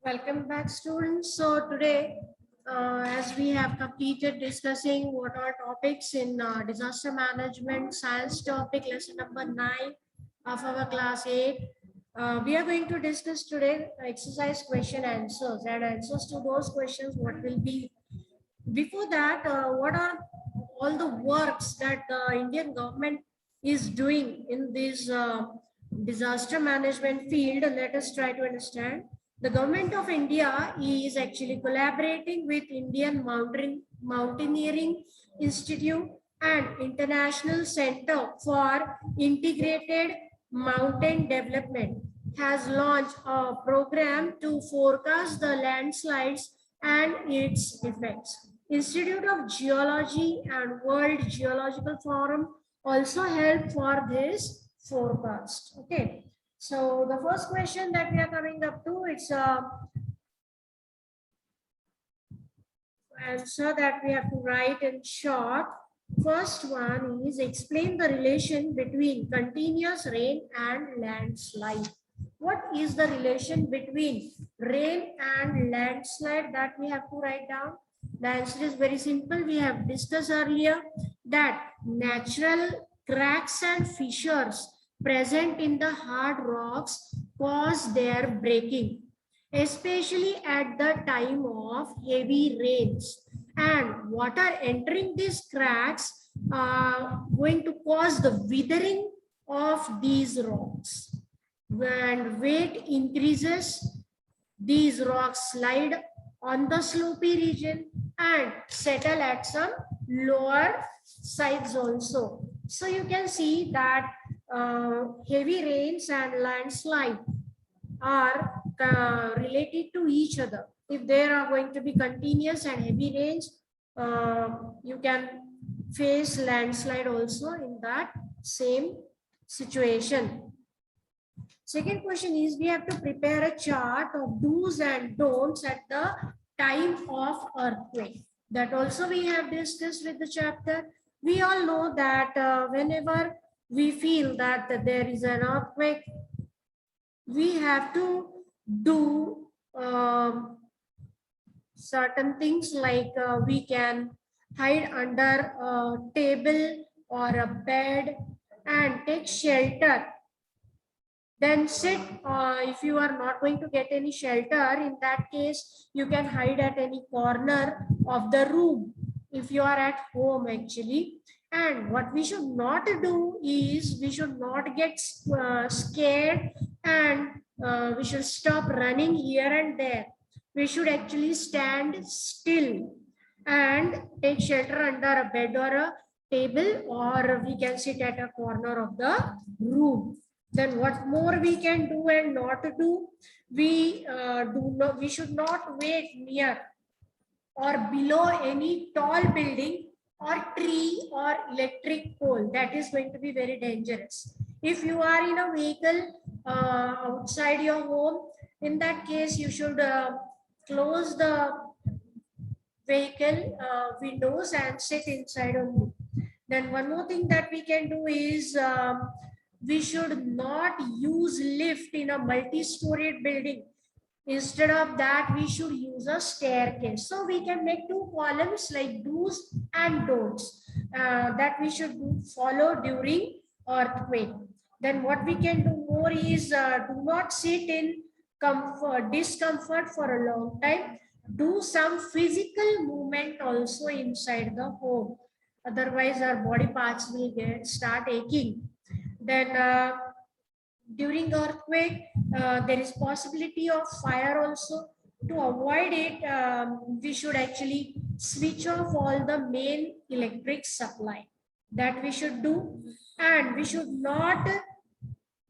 Welcome back, students. So today, as we have completed discussing what are topics in disaster management science topic lesson number 9 of our class 8, we are going to discuss today exercise question answers and answers to those questions. What will be before that? What are all the works that the Indian government is doing in this disaster management field? Let us try to understand. The government of India is actually collaborating with Indian Mountaineering Institute and International Center for Integrated Mountain Development has launched a program to forecast the landslides and its effects. Institute of Geology and World Geological Forum also help for this forecast. Okay. So the first question that we are coming up to, it's a answer that we have to write in short. First one is explain the relation between continuous rain and landslide. What is the relation between rain and landslide that we have to write down? The answer is very simple. We have discussed earlier that natural cracks and fissures present in the hard rocks cause their breaking, especially at the time of heavy rains. And water entering these cracks are going to cause the withering of these rocks. When weight increases, these rocks slide on the slopy region and settle at some lower sides also. So you can see that heavy rains and landslide are related to each other. If there are going to be continuous and heavy rains, you can face landslide also in that same situation. Second question is, we have to prepare a chart of do's and don'ts at the time of earthquake. That also we have discussed with the chapter. We all know that whenever we feel that there is an earthquake, we have to do certain things like we can hide under a table or a bed and take shelter. Then sit, if you are not going to get any shelter, in that case, you can hide at any corner of the room if you are at home actually. And what we should not do is we should not get scared and we should stop running here and there. We should actually stand still and take shelter under a bed or a table, or we can sit at a corner of the room. Then what more we can do and not do? We should not wait near or below any tall building or tree or electric pole. That is going to be very dangerous. If you are in a vehicle outside your home, in that case you should close the vehicle windows and sit inside only. Then one more thing that we can do is we should not use lift in a multi-storied building. Instead of that, we should use a staircase. So we can make two columns like do's and don'ts that we should follow during earthquake. Then what we can do more is do not sit in discomfort for a long time. Do some physical movement also inside the home. Otherwise, our body parts will start aching. Then during earthquake, there is possibility of fire also. To avoid it, we should actually switch off all the main electric supply. That we should do. And we should not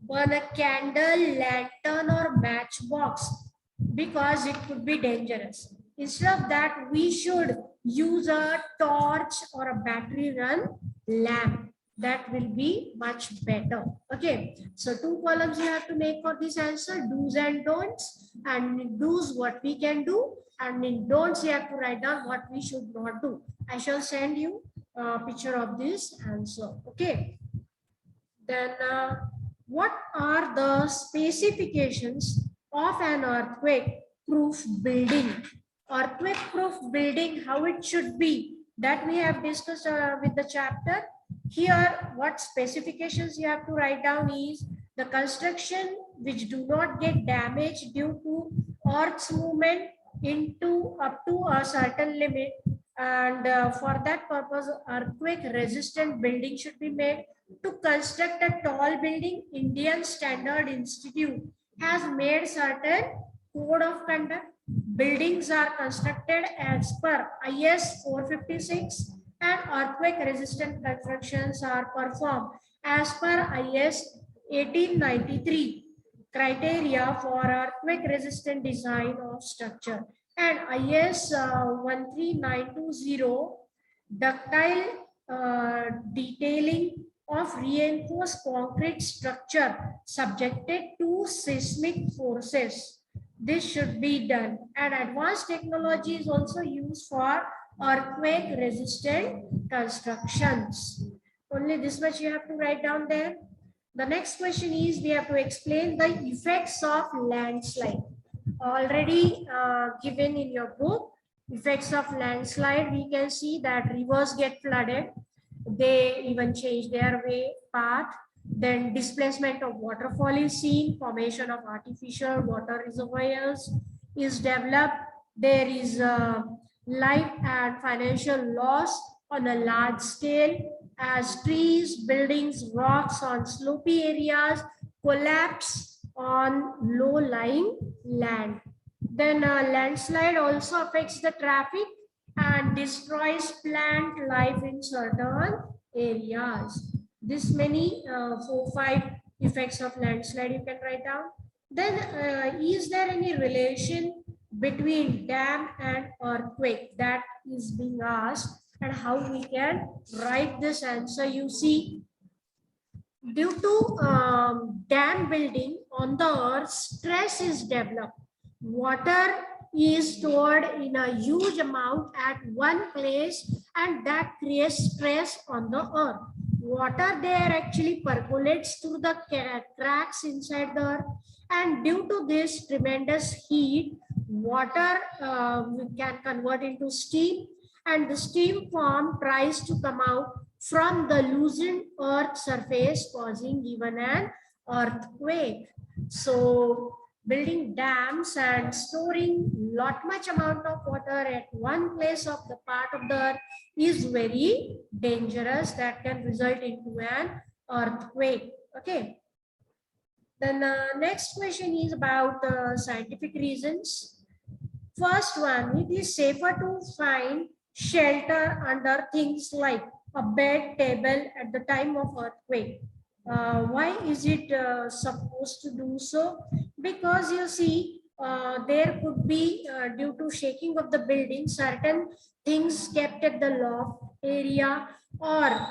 burn a candle, lantern or matchbox because it could be dangerous. Instead of that, we should use a torch or a battery run lamp. That will be much better. Okay, so two columns you have to make for this answer: do's and don'ts. And in do's, what we can do, and in don'ts you have to write down what we should not do. I shall send you a picture of this answer. Okay, then what are the specifications of an earthquake proof building. Earthquake proof building, how it should be, that we have discussed with the chapter. Here, what specifications you have to write down is the construction which do not get damaged due to earth's movement into up to a certain limit, and for that purpose earthquake resistant building should be made. To construct a tall building, Indian Standard Institute has made certain code of conduct. Buildings are constructed as per IS 456 and earthquake resistant constructions are performed as per IS 1893 criteria for earthquake resistant design of structure, and IS 13920 ductile detailing of reinforced concrete structure subjected to seismic forces. This should be done, and advanced technology is also used for earthquake resistant constructions. Only this much you have to write down there. The next question is we have to explain the effects of landslide. Already given in your book, effects of landslide, we can see that rivers get flooded. They even change their way, path. Then displacement of waterfall is seen, formation of artificial water reservoirs is developed. There is life and financial loss on a large scale as trees, buildings, rocks on slopy areas collapse on low-lying land. Then landslide also affects the traffic and destroys plant life in certain areas. This many 4-5 effects of landslide you can write down. Then is there any relation between dam and earthquake? That is being asked, and how we can write this answer. You see, due to dam building on the earth, stress is developed. Water is stored in a huge amount at one place, and that creates stress on the earth. Water there actually percolates through the cracks inside the earth, and due to this tremendous heat, water can convert into steam, and the steam form tries to come out from the loosened earth surface, causing even an earthquake. So building dams and storing lot much amount of water at one place of the part of the earth is very dangerous. That can result into an earthquake. Okay. Then next question is about scientific reasons. First one, it is safer to find shelter under things like a bed, table at the time of earthquake. Why is it supposed to do so? Because you see, there could be due to shaking of the building, certain things kept at the loft area, or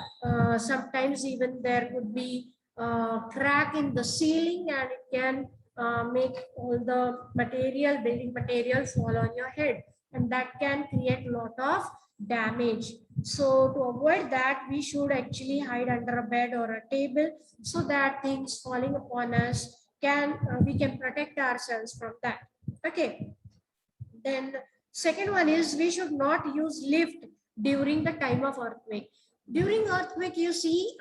sometimes even there could be crack in the ceiling, and it can make all the material, building material fall on your head, and that can create a lot of damage. So to avoid that, we should actually hide under a bed or a table so that things falling upon us can, we can protect ourselves from that. Okay. Then second one is we should not use lift during the time of earthquake. During earthquake, you see,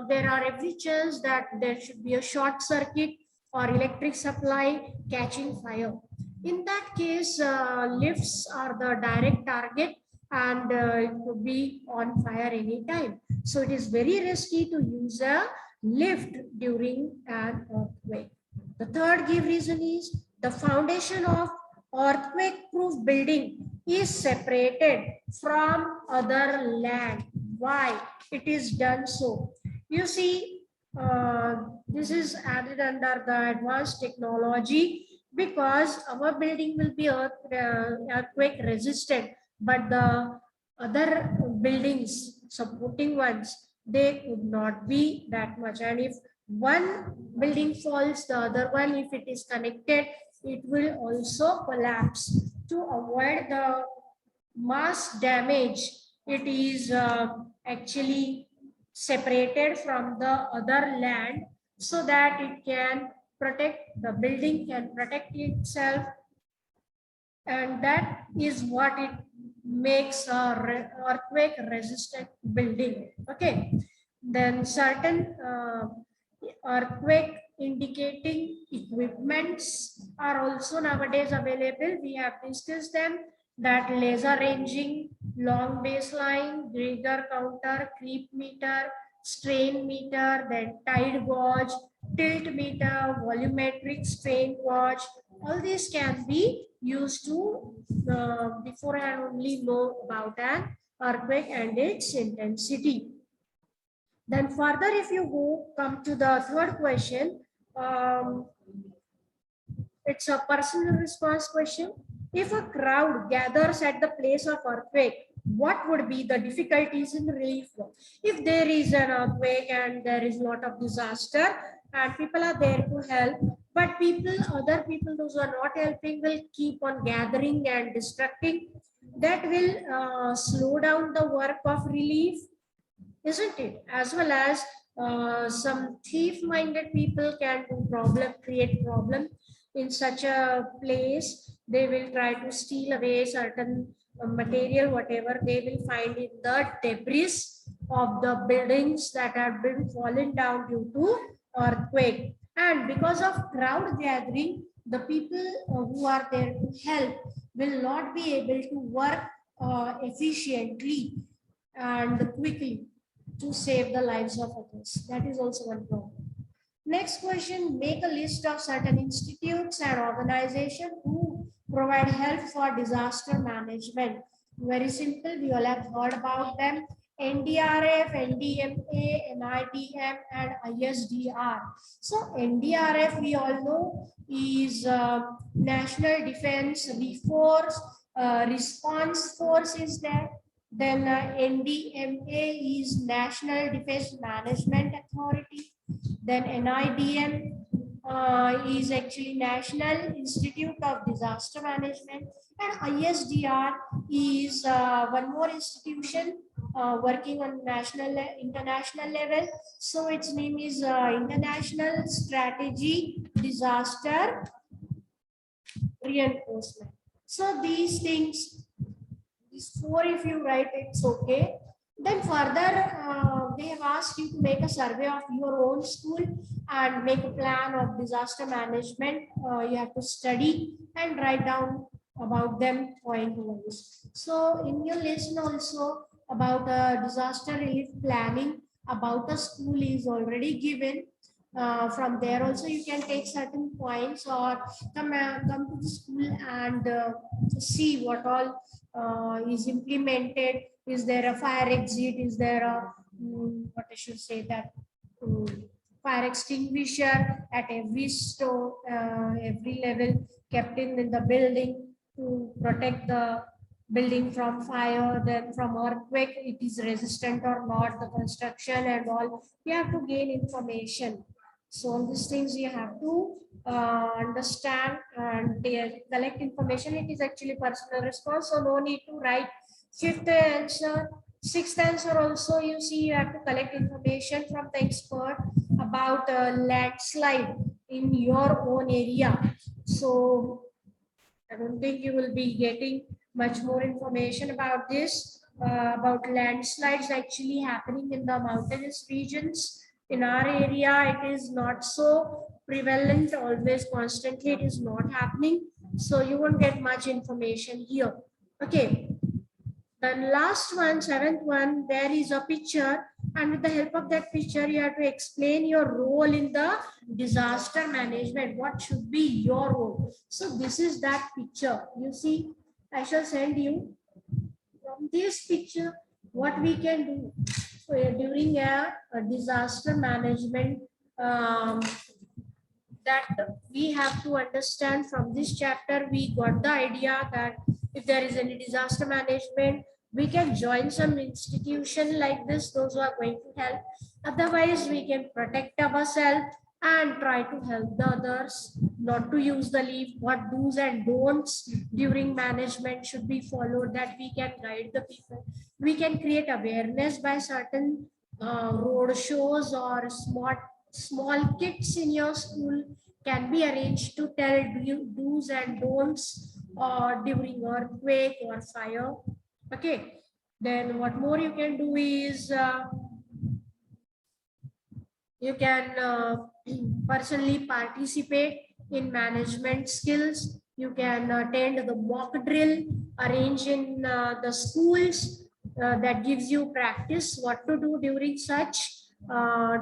there are every chance that there should be a short circuit or electric supply catching fire. In that case, lifts are the direct target, and it could be on fire anytime. So it is very risky to use a lift during an earthquake. The third give reason is the foundation of earthquake proof building is separated from other land. Why it is done so? You see, this is added under the advanced technology because our building will be earthquake resistant, but the other buildings, supporting ones, they could not be that much. And if one building falls, the other one, if it is connected, it will also collapse. To avoid the mass damage, it is actually separated from the other land so that it can protect, the building can protect itself and that is what it makes a earthquake resistant building. Okay, then certain earthquake indicating equipments are also nowadays available. We have discussed them, that laser ranging, long baseline, Geiger counter, creep meter, strain meter, then tide gauge, tilt meter, volumetric strain gauge. All these can be used to beforehand only know about an earthquake and its intensity. Then further, if you come to the third question, um, it's a personal response question. If a crowd gathers at the place of earthquake, what would be the difficulties in relief work? If there is an earthquake and there is a lot of disaster and people are there to help, but other people, those who are not helping, will keep on gathering and destructing, that will slow down the work of relief, isn't it? As well as some thief-minded people can do create problem in such a place. They will try to steal away certain material, whatever they will find in the debris of the buildings that have been fallen down due to earthquake. And because of crowd gathering, the people who are there to help will not be able to work efficiently and quickly to save the lives of others. That is also one problem. Next question, make a list of certain institutes and organizations who provide help for disaster management. Very simple, we all have heard about them. NDRF, NDMA, NIDM, and ISDR. So NDRF, we all know, is National Defense Reforce Response Force is there. Then NDMA is National Defense Management Authority. Then NIDM is actually National Institute of Disaster Management, and ISDR is one more institution working on international level. So its name is International Strategy Disaster Reinforcement. So these things, these four, if you write, it's okay. Then further, they have asked you to make a survey of your own school and make a plan of disaster management. You have to study and write down about them point-wise. So in your lesson also about disaster relief planning about a school is already given. From there also you can take certain points or come to the school and see what all is implemented. Is there a fire exit? Is there a what I should say, that fire extinguisher at every store, every level kept in the building to protect the building from fire, then from earthquake, it is resistant or not, the construction and all. You have to gain information. So all these things you have to understand and collect information. It is actually personal response, so no need to write fifth answer. Sixth answer also, you see, you have to collect information from the expert about a landslide in your own area. So I don't think you will be getting much more information about this, about landslides actually happening in the mountainous regions. In our area, it is not so prevalent, always constantly it is not happening. So you won't get much information here. Okay. Then last one, seventh one, there is a picture, and with the help of that picture, you have to explain your role in the disaster management. What should be your role? So this is that picture. You see, I shall send you from this picture what we can do. So during a disaster management, that we have to understand from this chapter, we got the idea that if there is any disaster management, we can join some institution like this, those who are going to help. Otherwise, we can protect ourselves and try to help the others not to use the leaf. What do's and don'ts during management should be followed, that we can guide the people. We can create awareness by certain road shows or small kits in your school can be arranged to tell do's and don'ts or during earthquake or fire. Okay, then what more you can do is you can personally participate in management skills. You can attend the mock drill arranged in the schools that gives you practice what to do during such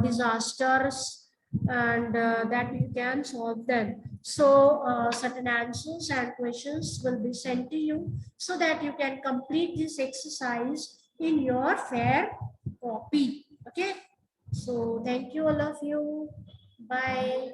disasters, and that you can solve them. So certain answers and questions will be sent to you so that you can complete this exercise in your fair copy. Okay. So thank you all of you. Bye.